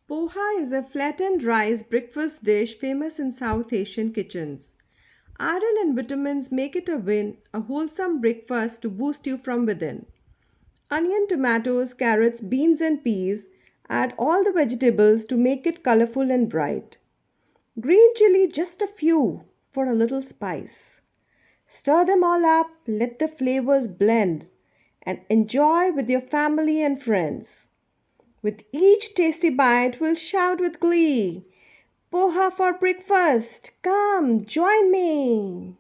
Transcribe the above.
Poha is a flattened rice breakfast dish famous in South Asian kitchens. Iron and vitamins make it a win, a wholesome breakfast to boost you from within. Onion, tomatoes, carrots, beans, and peas add all the vegetables to make it colorful and bright. Green chili, just a few for a little spice. Stir them all up, let the flavors blend, and enjoy with your family and friends. With each tasty bite, we'll shout with glee, Poha for breakfast! Come, join me!